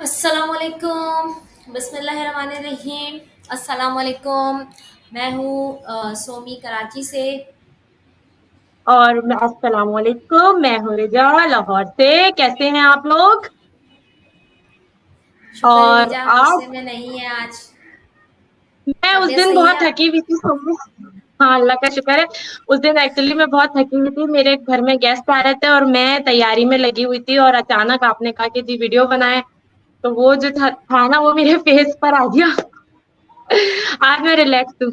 अस्सलामुअलैकुम, बिस्मिल्लाहिर्रहमानिर्रहीम, अस्सलामुअलैकुम। मैं हूँ सोमी कराची से। और अस्सलाम वालेकुम, मैं हूँ रिजा लाहौर से। कैसे हैं आप लोग? शुक्र है और रिजा आज गुस्से में नहीं है आज। मैं उस तबीयत दिन सही बहुत है थकी आपकी? हुई थी सोमी। हाँ, अल्लाह का शुक्र है। उस दिन एक्चुअली मैं बहुत थकी हुई थी, मेरे घर में गेस्ट आ रहे थे और मैं तैयारी में लगी हुई थी और अचानक आपने कहा कि जी वीडियो बनाए। तो वो जो था ना वो मेरे फेस पर आ गया। आज मैं रिलैक्स हूँ।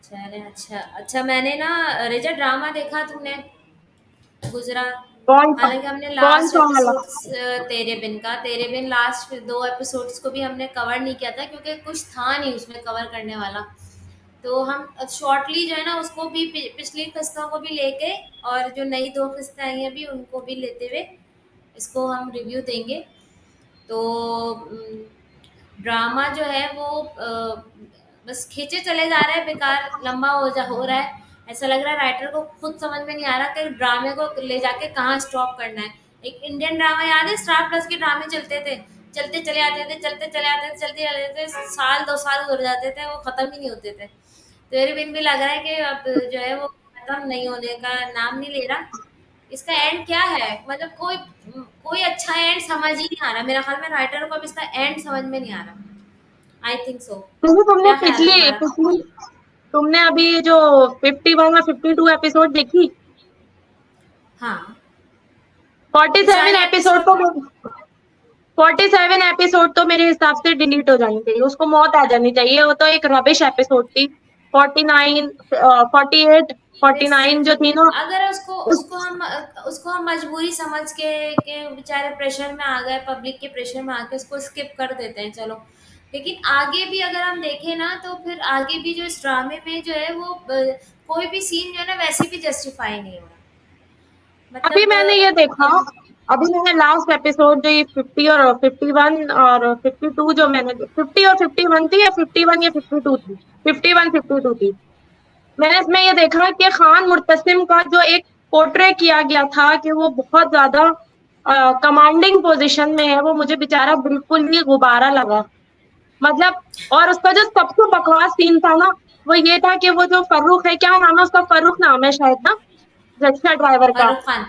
चले अच्छा अच्छा। मैंने ना रिजा ड्रामा देखा तुमने? गुजरा। कौन सा? हालांकि हमने कौन लास्ट सा वाला? एपिसोड्स तेरे बिन लास्ट दो एपिसोड्स को भी हमने कवर नहीं किया था क्योंकि कुछ था नहीं उसमें कवर करने वाला। तो हम शॉर्टली जो है ना उसको भी पिछली किस्तों को भी लेके और जो नई दो किस्तें आई हैं अभी उनको भी लेते हुए इसको हम रिव्यू देंगे। तो ड्रामा जो है वो बस खींचे चले जा रहे हैं, बेकार लंबा हो रहा है। ऐसा लग रहा है राइटर को खुद समझ में नहीं आ रहा कि ड्रामे को ले जाके कहाँ स्टॉप करना है। एक इंडियन ड्रामा याद है, स्टार प्लस के ड्रामे चलते थे, चलते चले आते थे, चलते चले आते थे, चलते चले आते थे, साल 2 साल गुजर जाते थे, वो खत्म ही नहीं होते थे। तेरे बिन भी लग रहा है कि अब जो है वो खत्म नहीं होने का नाम नहीं ले रहा। इसका एंड क्या है? मतलब कोई कोई अच्छा एंड समझ ही नहीं आ रहा। मेरा ख्याल में राइटर को अब इसका एंड समझ में नहीं आ रहा। I think so. तुमने क्या ख्याल है पिछली तुम्हारा? पिछली तुमने अभी जो 51 और 52 एपिसोड देखी? हाँ, 47 सारे एपिसोड एपिसोड। तो 47 एपिसोड तो मेरे हिसाब से डिलीट हो जानी चाहिए, उसको मौत आ जानी चाहिए। वो तो एक रबिश एपिसोड थी। 49, 48, 49 जो थी बेसिकली ना। अगर उसको उस उसको हम मजबूरी समझ के बेचारे प्रेशर में आ गए, पब्लिक के प्रेशर में आके उसको स्किप कर देते हैं, चलो। लेकिन आगे भी अगर हम देखें ना तो फिर आगे भी जो इस ड्रामे में जो है वो कोई भी सीन जो है ना वैसे भी जस्टिफाई नहीं हो रहा। अभी मतलब मैंने ये देखा। अभी मैंने लास्ट एपिसोड जो ये 50 और 51 और 52 जो मैंने 50 और 51 थी, या 51 या 52 थी, 51 52 थी। मैंने इसमें ये देखा कि खान मुर्तसिम का जो एक पोर्ट्रे किया गया था कि वो बहुत ज्यादा कमांडिंग पोजीशन में है, वो मुझे बेचारा बिल्कुल ही गुब्बारा लगा। मतलब, और उसका जो सबसे बकवास सीन था ना, वो ये था कि वो जो फर्रुख है, क्या नाम है उसका, फर्रुख नाम है शायद ना, रिक्शा ड्राइवर का। फर्रुख खान।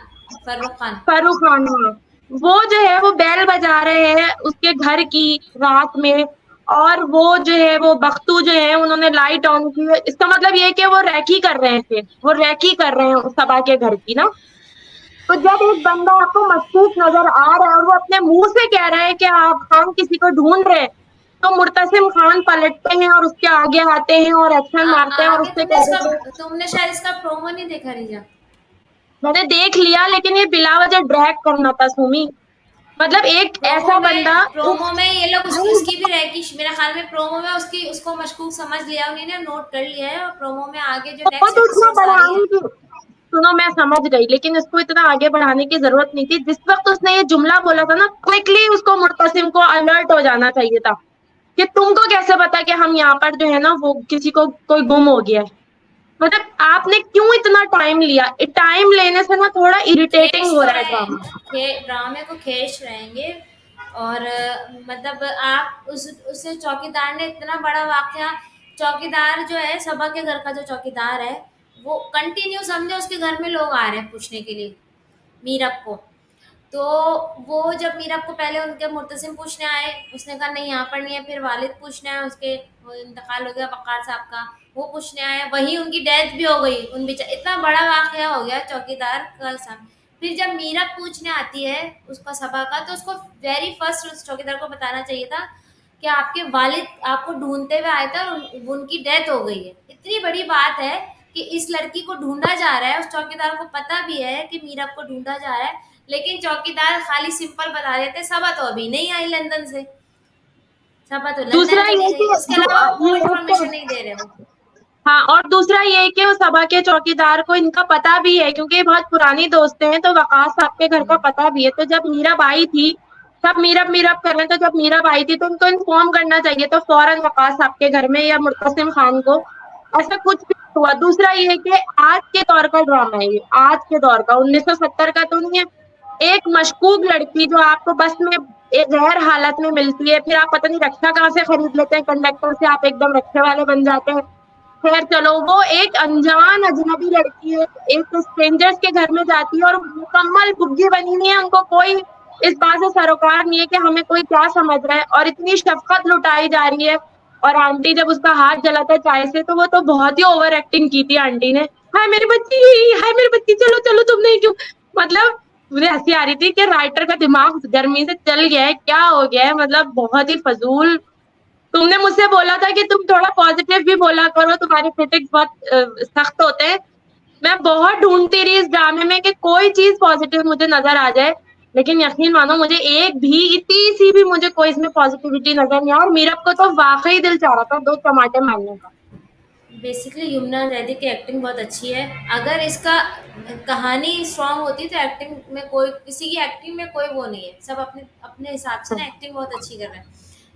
फर्रुख खान। फर्रुख खान है। वो जो है वो बैल बजा रहे हैं उसके घर की रात में। और वो जो है वो बख्तू जो है उन्होंने लाइट ऑन की है, इसका मतलब ये है कि वो रैकी कर रहे थे, वो रैकी कर रहे हैं उस सबा के घर की ना। तो जब एक बंदा आपको मशकूक नजर आ रहा है और वो अपने मुंह से कह रहा है कि आप हम किसी को ढूंढ रहे हैं, तो मुर्तसिम खान पलटते हैं और उसके आगे आते हैं और एक्शन मारते हैं और आगे उससे कहते हैं। तुमने शायद इसका प्रोमो नहीं देखा रिजा। मैंने देख लिया, लेकिन ये बिला वजह ड्रैग करना था सुमी। मतलब एक ऐसा बंदा प्रोमो में ये लोग उसकी भी रैकी, मेरे ख्याल में प्रोमो में उसकी उसको मशकूक समझ लिया उन्होंने, नोट कर लिया है, और प्रोमो में आगे जो वो नेक्स्ट तो इतना एपिसोड्स आ रही बढ़ाने हैं। की, सुनो मैं समझ गई, लेकिन इसको इतना आगे बढ़ाने की जरूरत नहीं थी। जिस वक्त उसने ये जुमला बोला था ना, क्विकली उसको मुर्तसिम को अलर्ट हो जाना चाहिए था कि तुमको कैसे पता कि हम यहाँ पर जो है ना वो किसी को कोई गुम हो गया है। मतलब आपने क्यों इतना टाइम लिया? टाइम लेने से ना थोड़ा इरिटेटिंग खेच हो तो रहा है रहे, ड्रामा। ड्रामे को खेच रहेंगे। और मतलब आप उससे चौकीदार ने इतना बड़ा वाकया, चौकीदार जो है सबा के घर का जो चौकीदार है वो कंटिन्यू समझे उसके घर में लोग आ रहे हैं पूछने के लिए मीरब को। तो वो जब मीरब को पहले उनके मुर्तसिम पूछने आए, उसने कहा नहीं यहाँ पर नहीं है, फिर वालिद पूछने आए उसके, वो इंतकाल हो गया वक़ार साहब का, वो पूछने आए, वहीं उनकी डेथ भी हो गई, उन इतना बड़ा वाकया हो गया चौकीदार का साथ। फिर जब मीरब पूछने आती है उसका सभा का, तो उसको वेरी फर्स्ट उस चौकीदार को बताना चाहिए था कि आपके वालिद आपको ढूंढते हुए आए थे और उनकी डेथ हो गई है। इतनी बड़ी बात है कि इस लड़की को ढूंढा जा रहा है, उस चौकीदार को पता भी है कि मीरब को ढूंढा जा रहा है, लेकिन चौकीदार खाली सिंपल बता देते सबा तो अभी नहीं आई लंदन से, सबा तो लंदन दूसरा चली ये गई, कि उसके अलावा वो ये कोई एक तो, इन्फॉर्मेशन नहीं दे रहे वो। हाँ, और दूसरा ये कि उस सभा के चौकीदार को इनका पता भी है, क्योंकि ये बहुत पुरानी दोस्त हैं, तो वकास साहब के घर का पता भी है। तो जब मीरब आई थी, सब मीरब मीरब कर रहे थे, तो जब मीरब आई थी तो उनको इन्फॉर्म करना चाहिए, तो फौरन वकास साहब के घर में या मुर्तसिम खान को। ऐसा कुछ भी नहीं हुआ। दूसरा ये है कि आज के दौर का ड्रामा है, ये आज के दौर का, 1970 का तो नहीं है। एक मशकूक लड़की जो आपको बस में एक गैर हालत में मिलती है, फिर आप पता नहीं रक्षा कहाँ से खरीद लेते हैं, कंडक्टर से आप एकदम रक्षे वाले बन जाते हैं। खैर चलो, वो एक अनजान अजनबी लड़की है, एक स्ट्रेंजर्स के घर में जाती है और मुकम्मल बुग्गी बनी हुई है, उनको कोई इस बात से सरोकार नहीं है कि हमें कोई क्या समझ रहा है, और इतनी शफकत लुटाई जा रही है। और आंटी जब उसका हाथ जलाता है चाय से, तो वो तो बहुत ही ओवर एक्टिंग की थी आंटी ने। हाय मेरी बच्ची, हाय मेरी बच्ची, चलो चलो, तुम नहीं क्यों, मतलब मुझे हंसी आ रही थी कि राइटर का दिमाग गर्मी से चल गया है, क्या हो गया है, मतलब बहुत ही फजूल। तुमने मुझसे बोला था कि तुम थोड़ा पॉजिटिव भी बोला करो, तुम्हारे क्रिटिक्स बहुत सख्त होते हैं। मैं बहुत ढूंढती रही इस ड्रामे में कि कोई चीज पॉजिटिव मुझे नजर आ जाए, लेकिन यकीन मानो मुझे एक भी इतनी सी भी मुझे कोई इसमें पॉजिटिविटी नजर नहीं आई, और मीरब को तो वाकई दिल चाह रहा था दो टमाटे मारने का। बेसिकली यमुना जैदी की एक्टिंग बहुत अच्छी है। अगर इसका कहानी स्ट्रांग होती तो एक्टिंग में कोई, किसी की एक्टिंग में कोई वो नहीं है, सब अपने अपने हिसाब से ना एक्टिंग बहुत अच्छी कर रहे हैं।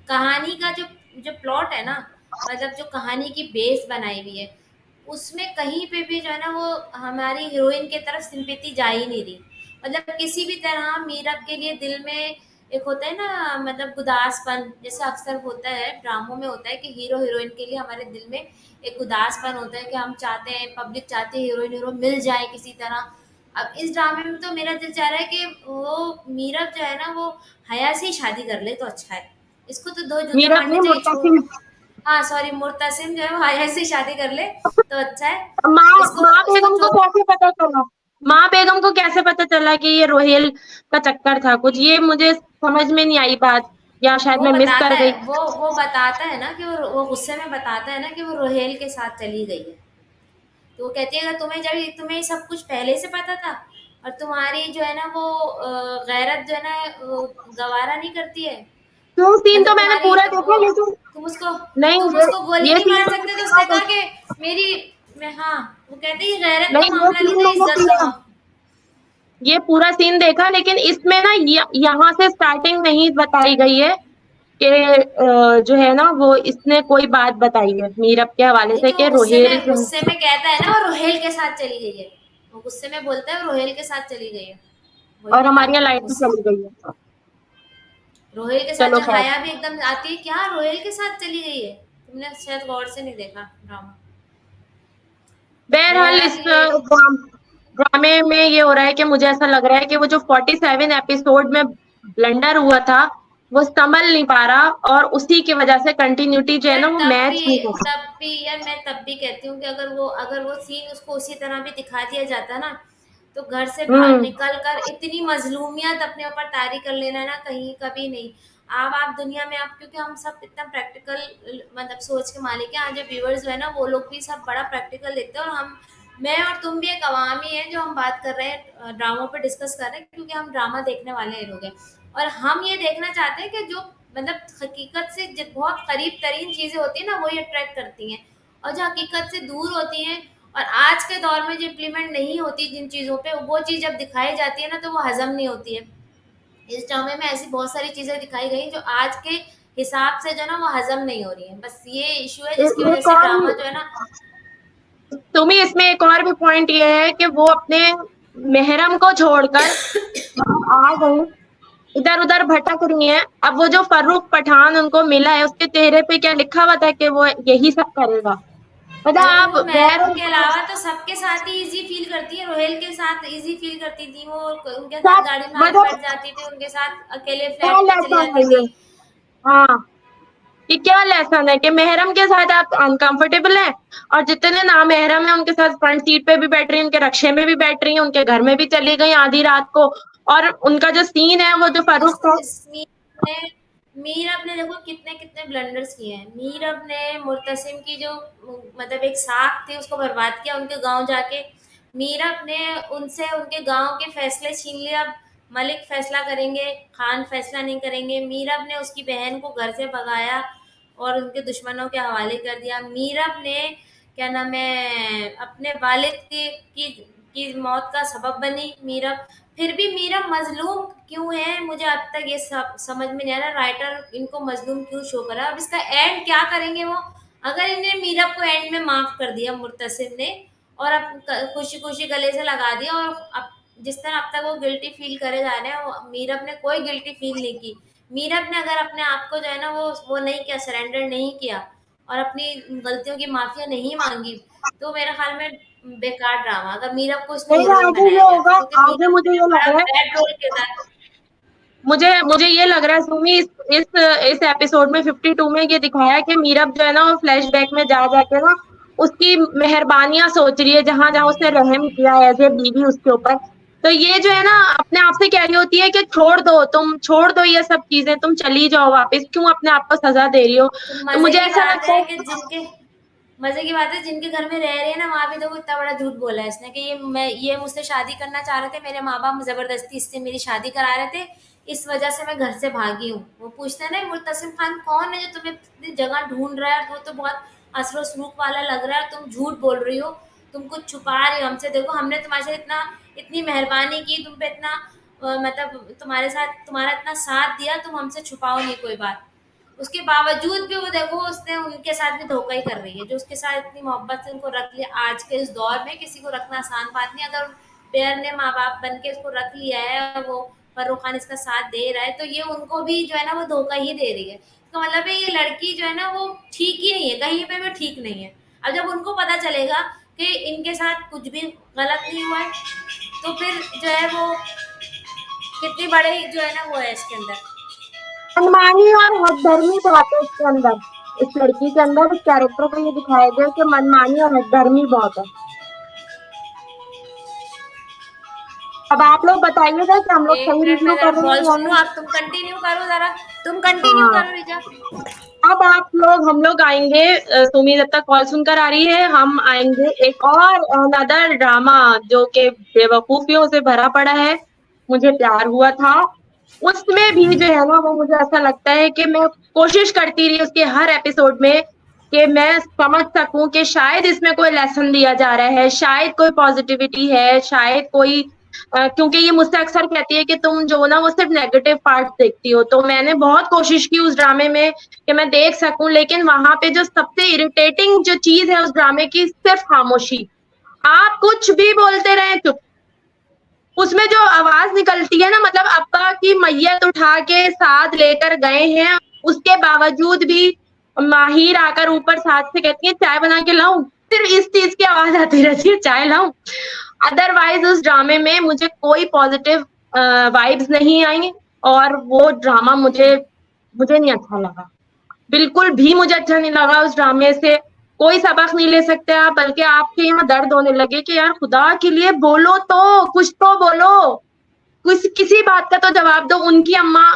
कहानी का जो जो प्लॉट है ना, मतलब जो कहानी की बेस बनाई हुई है, उसमें कहीं पे भी जो है ना वो हमारी हीरोइन की तरफ सिंपैथी जा ही नहीं रही। मतलब किसी भी तरह मीरब के लिए दिल में एक होता है ना, मतलब उदासपन जैसे अक्सर होता है ड्रामों में, होता है कि हीरो हीरोइन के लिए हमारे दिल में एक उदासपन होता है कि हम चाहते हैं, पब्लिक चाहती है हीरोइन हीरो मिल जाए किसी तरह। अब इस ड्रामे में तो मेरा दिल चाह रहा है कि वो मीरब जो है ना वो हया से ही शादी कर ले तो अच्छा है। इसको तो दो जूते मीरब मारने ने चाहिए, छोड़। मुर्तसिम, हाँ सॉरी, मुर्तसिम जो है वो हया से ही शादी कर ले तो अच्छा है। माँ इसको माँ इसको बेगम को छोड़। कैसे पता चला, माँ बेगम को कैसे पता चला कि ये रोहेल का चक्कर था, कुछ ये मुझे समझ में नहीं आई बात, या शायद वो मैं मिस बताता कर है, गई। वो बताता है ना कि वो गुस्से में बताता है ना कि वो रोहेल के साथ चली गई है। तो वो कहती है अगर तुम्हें सब कुछ पहले से पता था, और तुम्हारी जो है ना वो गैरत जो है ना वो गवारा नहीं करती है, क्यों, सीन तो मतलब मैंने तुम्हारी पूरा वो, देखा, लेकिन तुम उसको नहीं, तुम उसको गोली ये नहीं सीन मार मैंने सकते, तो पूरा उसने कहा देखा। कि मेरी, मैं, हाँ, वो कहती है गैरत का नहीं, ये मामला नहीं सीन था, मैंने इज्जत पूरा, का। ये पूरा सीन देखा, लेकिन इसमें ना यहाँ से स्टार्टिंग नहीं बताई गई है कि जो है ना वो इसने कोई बात बताई है मीरब के हवाले नहीं से तो वो कि रोहेल गुस्से में कहता है ना वो रोहेल के साथ चली गई है। वो गुस्से में बोलता है वो रोहेल के साथ चली गई है, वही और हमारी बताता यहाँ है लाइट भी गुस्से। चली गई है। रोहेल के साथ चलो जो खैर, हाया भी एकदम आती है, क्या रोहेल के साथ चली गई है, तुमने शायद गौर से नहीं देखा ड्रामा। बहरहाल बहरहाल इस ये, ड्रामे में ये हो रहा है कि मुझे ऐसा लग रहा है कि वो जो 47 एपिसोड में ब्लंडर हुआ था, वो संभल नहीं पा रहा, और उसी की वजह से कंटिन्यूटी जो है यार ना वो मैच नहीं कर रहा। तब भी यार मैं तब भी कहती हूँ कि अगर वो सीन उसको उसी तरह भी दिखा दिया जाता ना, तो घर से बाहर हम्म। निकल कर इतनी मजलूमियत अपने ऊपर तारी कर लेना ना, कहीं कभी नहीं। आप दुनिया में आप, क्योंकि हम सब इतना प्रैक्टिकल मतलब सोच के मालिक हैं, आज जो व्यूअर्स है ना वो लोग भी सब बड़ा प्रैक्टिकल देखते हैं, और हम, मैं और तुम भी एक अवाम ही है जो हम बात कर रहे हैं ड्रामों पे डिस्कस कर रहे हैं, क्योंकि हम ड्रामा देखने वाले लोग हैं। और हम ये देखना चाहते हैं कि जो मतलब हकीकत से बहुत करीब तरीन चीज़ें होती हैं ना वही अट्रैक्ट करती हैं, और जो हकीकत से दूर होती हैं और आज के दौर में जो इम्प्लीमेंट नहीं होती जिन चीज़ों पे, वो चीज़ जब दिखाई जाती है ना तो वो हजम नहीं होती है। इस ड्रामे में ऐसी बहुत सारी चीज़ें दिखाई गई जो आज के हिसाब से जो है ना वो हजम नहीं हो रही है, बस ये इशू है जिसकी वजह एक से और, ड्रामा जो है ना। तुम्हें इसमें एक और भी पॉइंट ये है कि वो अपने मेहरम को छोड़कर आ गई, इधर उधर भटक रही हैं। अब वो जो फर्रुख पठान उनको मिला है, उसके चेहरे पे क्या लिखा हुआ था कि वो यही सब करेगा, मतलब अरे आप वो गैर, महरम के अलावा तो सबके साथ ही इजी फील करती है, रोहेल के साथ इजी फील करती थी वो, उनके साथ सब, गाड़ी में आके मतलब बैठ जाती थी, उनके साथ अकेले क्या फ्लैट पे चली लेसन है जाती ये, थी। हाँ, ये क्या लेसन है कि मेहरम के साथ आप अनकंफर्टेबल हैं, और जितने ना मेहरम है उनके साथ फ्रंट सीट पे भी बैठ रही हैं, उनके रक्शे में भी बैठ रही हैं, उनके घर में भी चली गई आधी रात को। और उनका जो सीन है वो हाँ, जो फारूक था, इस मीरब ने देखो कितने कितने ब्लंडर्स किए हैं। मीरब ने मुर्तसिम की जो मतलब एक साख थी उसको बर्बाद किया उनके गांव जाके। मीरब ने उनसे उनके गांव के फैसले छीन लिए, अब मलिक फैसला करेंगे, खान फैसला नहीं करेंगे। मीरब ने उसकी बहन को घर से भगाया और उनके दुश्मनों के हवाले कर दिया। मीरब ने क्या नाम है अपने वालिद की मौत का सबब बनी मीरब। फिर भी मीरा मजलूम क्यों है, मुझे अब तक ये सब समझ में नहीं आ रहा, राइटर इनको मजलूम क्यों शो करा। अब इसका एंड क्या करेंगे वो, अगर इन्हें मीरा को एंड में माफ कर दिया मुर्तसिम ने और अब खुशी खुशी गले से लगा दिया, और अब जिस तरह अब तक वो गिल्टी फील करे जा रहे हैं, वो मीरब ने कोई गिल्टी फील नहीं की। मीरब ने अगर अपने आप को जो है ना वो नहीं किया, सरेंडर नहीं किया और अपनी गलतियों की माफिया नहीं मांगी, तो मेरे ख्याल में बेकार ड्रामा। अगर मीरब को इसमें नहीं, हीरोइन आगे ये बनाया गया था, होगा। क्योंकि आगे मीरब मुझे ने ये लग बड़ा रहा है, बैड रोल किरदार। मुझे मुझे ये लग रहा है सुमी, इस एपिसोड में 52 में ये दिखाया है कि मीरब जो है ना वो फ्लैशबैक में जा जाके ना उसकी मेहरबानियां सोच रही है, जहां जहां उसने रहम किया एज ए बीवी उसके ऊपर। तो ये जो है ना अपने आप से कह रही होती है कि छोड़ दो, तुम छोड़ दो ये सब चीजें, तुम चली जाओ वापस, क्यों अपने आप को सजा दे रही हो। तो तो मजे मुझे की ऐसा बात लगता है है, कि जिनके मजे की बात है जिनके घर में रह रही है ना, वहां भी देखो इतना बड़ा झूठ बोला है इसने कि ये मुझसे शादी करना चाह रहे थे, मेरे माँ बाप जबरदस्ती इससे मेरी शादी करा रहे थे, इस वजह से मैं घर से भागी हूँ। वो पूछते हैं ना मुर्तसिम खान कौन है जो तुम्हें इतनी जगह ढूंढ रहा है, वो तो बहुत असरो सलूक वाला लग रहा है, तुम झूठ बोल रही हो, तुम कुछ छुपा रही हो हमसे, देखो हमने तुम्हारे से इतना इतनी मेहरबानी की, तुम पे इतना मतलब तुम्हारे साथ तुम्हारा इतना साथ दिया, तुम हमसे छुपाओ नहीं कोई बात। उसके बावजूद भी वो देखो उसने उनके साथ भी धोखा ही कर रही है, जो उसके साथ इतनी मोहब्बत से उनको रख लिया। आज के इस दौर में किसी को रखना आसान बात नहीं, अगर पेयर ने माँ बाप बन के उसको रख लिया है, वो फर्रुख खान इसका साथ दे रहा है, तो ये उनको भी जो है ना वो धोखा ही दे रही है। तो मतलब है ये लड़की जो है ना वो ठीक ही नहीं है, कहीं पे भी ठीक नहीं है। अब जब उनको पता चलेगा कि इनके साथ कुछ भी गलत नहीं हुआ है, तो फिर जो है वो कितनी बड़ी जो है ना वो है इसके अंदर। मनमानी और हठधर्मी बहुत है इसके अंदर। इस लड़की के अंदर, इस कैरेक्टर को ये दिखाया गया कि मनमानी और हठधर्मी बहुत है। अब आप लोग बताइएगा कि हम लोग एक सही मिनट में रिव्यू जरा कर रहे कॉल हैं या सुन लूं, नहीं। आप तुम कंटिन्यू करो जरा, तुम कंटिन्यू हाँ, करो रिजा। अब हम लोग आएंगे, सुमी जब तक कॉल सुनकर आ रही है, हम आएंगे एक और अनदर ड्रामा जो कि बेवकूफियों से भरा पड़ा है, मुझे प्यार हुआ था। उसमें भी जो है ना वो मुझे ऐसा लगता है कि मैं कोशिश करती रही उसके हर एपिसोड में कि मैं समझ सकूं कि शायद इसमें कोई लेसन दिया जा रहा है, शायद कोई पॉजिटिविटी है, शायद कोई क्योंकि ये मुझसे अक्सर कहती है कि तुम जो ना वो सिर्फ नेगेटिव पार्ट देखती हो, तो मैंने बहुत कोशिश की उस ड्रामे में कि मैं देख सकूं, लेकिन वहां पे जो सबसे इरिटेटिंग जो चीज है उस ड्रामे की, सिर्फ खामोशी। आप कुछ भी बोलते रहे चुप। उसमें जो आवाज निकलती है ना, मतलब अब्बा की मैयत उठा के साथ लेकर गए हैं, उसके बावजूद भी माहिर आकर ऊपर साथ से कहती है चाय बना के लाऊं, सिर्फ इस चीज की आवाज आती रहती है, चाय लाऊं। अदरवाइज उस ड्रामे में मुझे कोई पॉजिटिव वाइब्स नहीं आई, और वो ड्रामा मुझे मुझे नहीं अच्छा लगा। बिल्कुल भी मुझे अच्छा नहीं लगा उस ड्रामे से। कोई सबक नहीं ले सकते आप, बल्कि आपके यहाँ दर्द होने लगे कि यार खुदा के लिए बोलो, तो कुछ तो बोलो, कुछ किसी बात का तो जवाब दो। उनकी अम्मा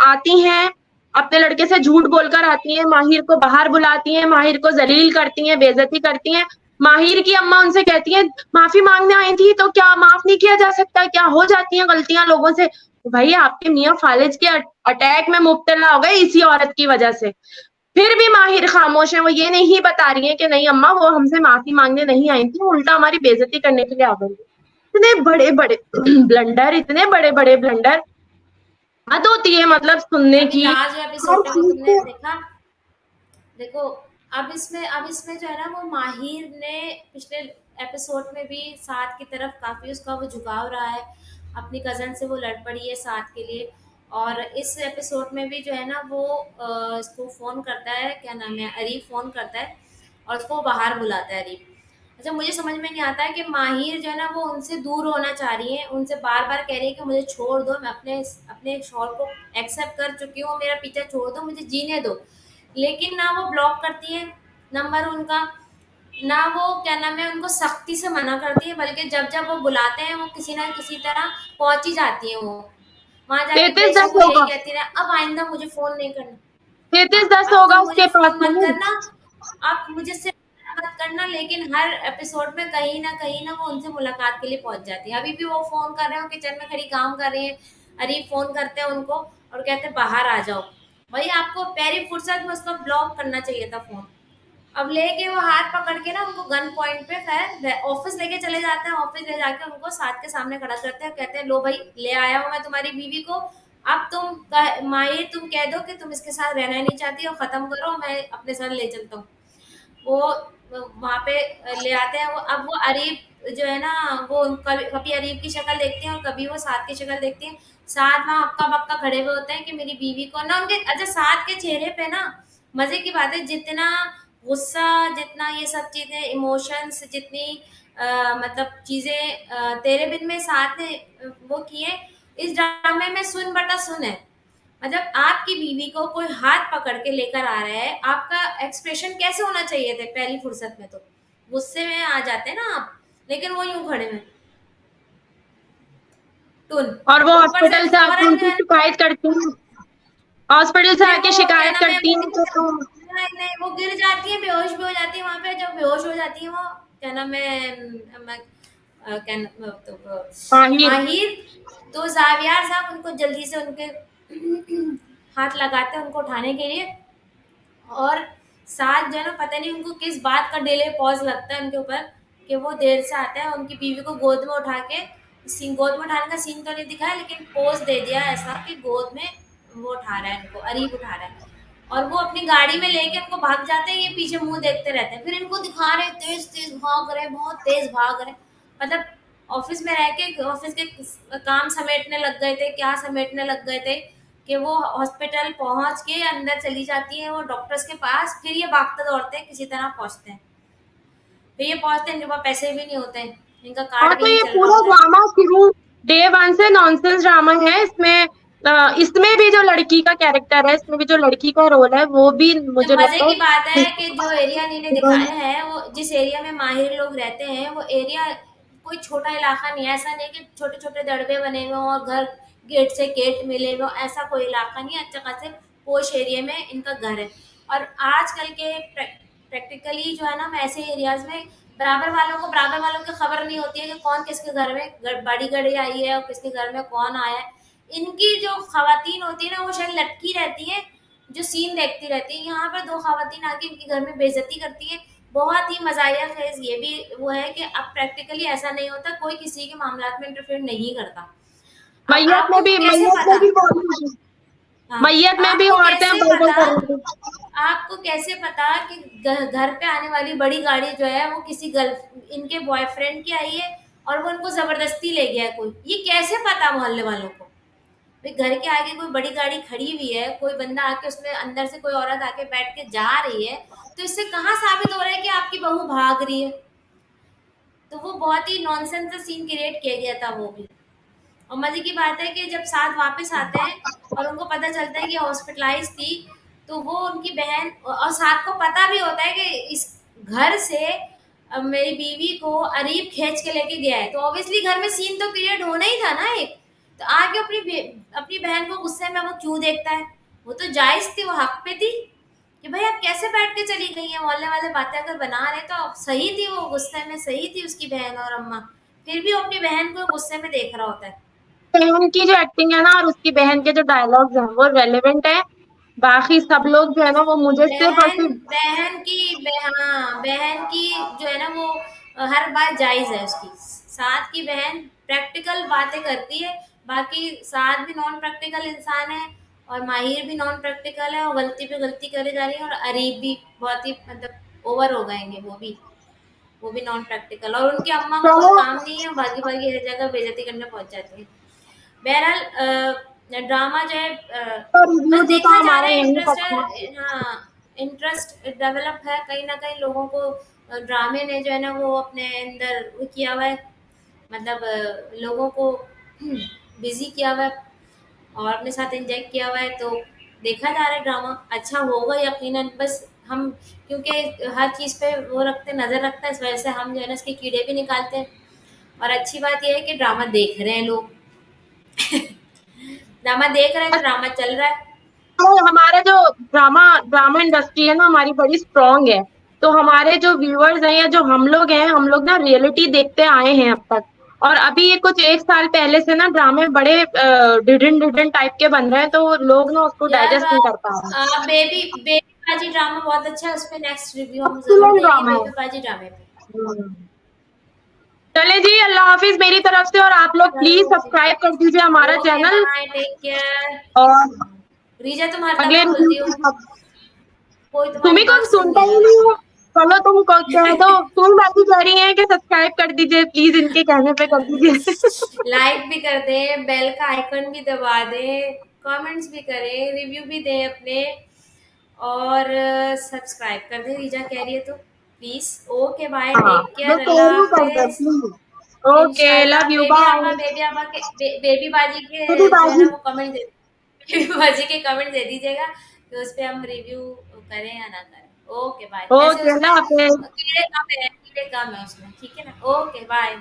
आती हैं, अपने लड़के से झूठ बोलकर आती हैं, माहिर को बाहर बुलाती हैं, माहिर को जलील करती हैं, बेइज्जती करती हैं। माहिर की अम्मा उनसे कहती है माफी मांगने आई थी तो क्या माफ नहीं किया जा सकता, क्या हो जाती हैं गलतियां लोगों से। भाई आपके मियाँ फालिज के अटैक में मुब्तला हो गए इसी औरत की वजह से, फिर भी माहिर खामोश है। वो ये नहीं बता रही है कि नहीं अम्मा वो हमसे माफी मांगने नहीं आई थी, उल्टा हमारी बेइज्जती करने के लिए आ गई। इतने बड़े बड़े ब्लंडर, इतने बड़े बड़े ब्लंडर, हद होती है मतलब सुनने अभी की लास्ट जो हर एपिसोड है वो चीज तुमने को। देखा? देखो, अब इसमें जो है ना वो माहिर ने पिछले एपिसोड में भी साथ की तरफ काफ़ी उसका वो झुकाव रहा है, अपनी कज़न से वो लड़ पड़ी है साथ के लिए। और इस एपिसोड में भी जो है ना वो इसको फ़ोन करता है, क्या नाम है, अरीफ फ़ोन करता है और उसको बाहर बुलाता है अरीफ। अच्छा, मुझे समझ में नहीं आता है कि माहिर जो है ना वो उनसे दूर होना चाह रही है, उनसे बार बार कह रही है कि मुझे छोड़ दो, मैं अपने अपने शौहर को एक्सेप्ट कर चुकी हूँ, मेरा पीछा छोड़ दो, मुझे जीने दो। लेकिन ना वो ब्लॉक करती है नंबर उनका, ना वो क्या नाम है उनको सख्ती से मना करती है, बल्कि जब जब वो बुलाते हैं वो किसी ना किसी तरह पहुंच ही जाती है वो वहां जाके, 3310 बेशक वो यही होगा, कहती रहे अब आइंदा मुझे फोन नहीं करना। हाँ, 3310 अब होगा तुम मुझे उसके पास फोन मत में। करना, आप मुझे से मत करना, लेकिन हर एपिसोड में कहीं ना वो उनसे मुलाकात के लिए पहुंच जाती है। अभी भी वो फोन कर रहे हो, किचन में खड़ी काम कर रही है, अरीब फोन करते हैं उनको और कहते हैं बाहर आ जाओ। भाई आपको पहली फुर्सत में उसको ब्लॉक करना चाहिए था फोन। अब लेके वो हाथ पकड़ के ना उनको गन पॉइंट पे खैर ऑफिस लेके चले जाते हैं, ऑफिस ले जाके उनको साथ के सामने खड़ा करते हैं, कहते हैं लो भाई ले आया हूँ मैं तुम्हारी बीवी को, अब माहिर तुम कह दो कि तुम इसके साथ रहना नहीं चाहती और खत्म करो, मैं अपने साथ ले चलता हूँ। वो वहाँ पे ले आते हैं। वो अब वो अरीब जो है ना, वो कभी कभी अरीब की शक्ल देखते हैं और कभी वो साथ की शक्ल देखते हैं। साथ वहाँ हक्का बक्का खड़े हुए होते हैं कि मेरी बीवी को ना उनके, अच्छा साथ के चेहरे पे ना मजे की बात है, जितना गुस्सा, जितना ये सब चीजें इमोशंस, जितनी मतलब चीजें तेरे बिन में साथ ने वो किए, इस ड्रामे में सुन बटा सुन है। मतलब आपकी बीवी को कोई हाथ पकड़ के लेकर आ रहा है, आपका एक्सप्रेशन कैसे होना चाहिए थे पहली फुर्सत में? तो गुस्से में आ जाते ना आप, लेकिन वो यूं खड़े में टुन, और वो ऊपर से हॉस्पिटल से आके फौरन जो उनकी है, शिकायत करती हैं, हॉस्पिटल से नहीं आके वो क्या शिकायत नाम है, करती हैं कि तुम। नहीं नहीं वो गिर जाती है, बेहोश भी हो जाती है। वहां पे जब बेहोश हो जाती है वो, क्या नाम है, क्या नाम तो माहिर। माहिर, तो जावियार साहब उनको जल्दी से उनके हाथ लगाते हैं उनको उठाने के लिए। और साथ जो है ना, पता नहीं उनको किस बात का डिले पॉज लगता है उनके ऊपर, कि वो देर से आता है उनकी बीवी को गोद में उठा के, सीन गोद में उठाने का सीन तो नहीं दिखाया, लेकिन पोज दे दिया ऐसा कि गोद में वो उठा रहा है, इनको अरीब उठा रहा है। और वो अपनी गाड़ी में लेके उनको भाग जाते हैं, ये पीछे मुंह देखते रहते हैं, फिर इनको दिखा रहे तेज तेज भाग रहे, बहुत तेज भाग रहे। मतलब ऑफिस में रह के ऑफिस के काम समेटने लग गए थे, क्या समेटने लग गए थे, कि वो हॉस्पिटल पहुंच के अंदर चली जाती है वो डॉक्टर्स के पास, फिर ये भागते दौड़ते किसी तरह पहुंचते हैं। फिर ये पहुंचते हैं, इनके पास पैसे भी नहीं होते हैं, इनका हाँ, कार्ड भी तो नहीं ये चल रहा पूरा होता है। ड्रामा शुरू डे वन से नॉनसेंस ड्रामा है। इसमें इसमें भी जो लड़की का कैरेक्टर है, इसमें भी जो लड़की का रोल है, वो भी तो मुझे मजे लगता की बात है। है कि जो एरिया इन्होंने दिखाया है, वो जिस एरिया में माहिर लोग रहते हैं, वो एरिया कोई छोटा इलाका नहीं है। ऐसा नहीं कि छोटे छोटे दड़बे बने हुए हों और घर गेट से गेट मिले हुए हों, ऐसा कोई इलाका नहीं है। अच्छा खासे पोश एरिया में इनका घर है। और आजकल के प्रैक्टिकली जो है ना, ऐसे एरियाज में बराबर वालों को बराबर वालों की खबर नहीं होती है कि कौन किसके घर में बड़ी गाड़ी आई है और किसके घर में कौन आया है। इनकी जो खवातीन होती है ना, वो शायद लटकी रहती है, जो सीन देखती रहती है। यहाँ पर दो खवातीन आके इनके घर में बेइज्जती करती है। बहुत ही मजाया खेज ये भी वो है कि अब प्रैक्टिकली ऐसा नहीं होता, कोई किसी के मामलात में इंटरफेयर नहीं करता। अब आपको कैसे मैयत में पता, भी हाँ, मैयत में भी आपको औरतें कैसे बर्बर पता, कर रही थी। आपको कैसे पता कि घर पे आने वाली बड़ी गाड़ी जो है वो किसी गर्ल इनके बॉयफ्रेंड की आई है और वो इनको जबरदस्ती ले गया है कोई? ये कैसे पता मोहल्ले वालों को? भाई घर के आगे कोई बड़ी गाड़ी खड़ी हुई है, कोई बंदा आके उसमें अंदर से कोई औरत आके बैठ के जा रही है, तो इससे कहाँ साबित हो रहा है कि आपकी बहू भाग रही है? तो वो बहुत ही नॉनसेंस सा सीन क्रिएट किया गया था वो भी। और मजे की बात है कि जब साथ वापस आते हैं और उनको पता चलता है कि हॉस्पिटलाइज थी, तो वो उनकी बहन और साथ को पता भी होता है कि इस घर से मेरी बीवी को अरीब खींच के लेके गया है, तो ऑब्वियसली घर में सीन तो क्रिएट होना ही था ना एक। तो आगे अपनी बहन को गुस्से में वो क्यों देखता है? वो तो जायज थी, वो हक पे थी कि भाई आप कैसे बैठ के चली गई हैं, मोहल्ले वाले बातें अगर बना रहे तो सही थी, वो गुस्से में सही थी उसकी बहन और अम्मा, फिर भी वो अपनी बहन को गुस्से में देख रहा होता है। बहन की जो एक्टिंग है ना, और उसकी बहन के जो डायलॉग्स हैं, वो रेलेवेंट है। बाकी सब लोग जो है ना, वो मुझे सिर्फ और बहन सिर्फ। हाँ, बहन की जो है ना वो हर बात जायज है उसकी। साथ की बहन प्रैक्टिकल बातें करती है, बाकी साथ भी नॉन प्रैक्टिकल इंसान है, और माहिर भी नॉन प्रैक्टिकल है और गलती पे गलती करे जा रही है, और अरीब भी बहुत ही मतलब ओवर हो गएंगे वो भी नॉन प्रैक्टिकल, और उनकी अम्मा को कोई चलो, काम नहीं है, भागी भागी हर जगह बेइज्जती करने पहुंच जाती है। बहरहाल ड्रामा जो है तो रिव्यू बस जो था देखा जा हमारा रहा है, यहीं इंटरेस्ट तक था। है, हाँ, इंटरेस्ट डेवलप है कहीं ना कहीं लोगों को। ड्रामे ने जो है ना वो अपने अंदर वो किया हुआ है, मतलब लोगों को बिजी किया हुआ है और अपने साथ इंजेक्ट किया हुआ है। तो देखा जा रहा है ड्रामा अच्छा होगा यकीनन। बस हम क्योंकि हर चीज़ पे वो रखते नज़र रखते हैं, इस वजह से हम जो है ना इसके कीड़े भी निकालते हैं। और अच्छी बात यह है कि ड्रामा देख रहे हैं लोग, ड्रामा देख रहे हैं तो ड्रामा चल रहा है। तो हमारा जो ड्रामा ड्रामा इंडस्ट्री है ना, हमारी बड़ी स्ट्रांग है। तो हमारे जो व्यूअर्स हैं या जो हम लोग हैं, हम लोग ना रियलिटी देखते आए हैं अब तक। और अभी ये कुछ एक साल पहले से ना ड्रामे बड़े डिडन डिडन टाइप के बन रहे हैं, तो लोग ना उसको यार डाइजेस्ट नहीं कर पा रहे। बेबी बेबी बाजी ड्रामा बहुत अच्छा है, उस पे नेक्स्ट रिव्यू हम जरूर एक्सीलेंट देंगे, ड्रामा है। बेबी बाजी ड्रामे पे। चले जी, अल्लाह हाफिज मेरी तरफ से। और आप लोग प्लीज चलो जी, सब्सक्राइब कर दीजिए हमारा okay channel. Bye, take care. और रीजा तुम हर अगले दफा रिव्यू बोलती हो, में कोई तुम्हारी तुम्ही बात कौन सुन सुनता नहीं ही रहा। नहीं हो। चलो तुम कह दो, तुम बाकी कह रही हैं कि सब्सक्राइब कर दीजिए प्लीज, इनके कहने पे कर दीजिए। लाइक भी कर दें, बेल का आइकन भी दबा दें, कमेंट्स भी करें, रिव्यू भी दें अपने, और सब्सक्राइब कर दें, रीजा कह रही है तो प्लीज। ओके बाय, हाँ, टेक मैं केयर, कह अल्लाह रही हूँ कर दो हाफिज। प्लीज। ओके, इंशाल्लाह लव यू, बाय। बेबी आबा के बेबी बाजी दीदी के जो है बाजी। ना वो कमेंट दे, बेबी बाजी के कमेंट दे दीजिएगा, तो उस पे हम रिव्यू करें या ना करें। Okay bye. वैसे ओके, उसमें अल्लाह हाफिज। कीड़े कम है उसमें, ठीक है ना। Okay bye.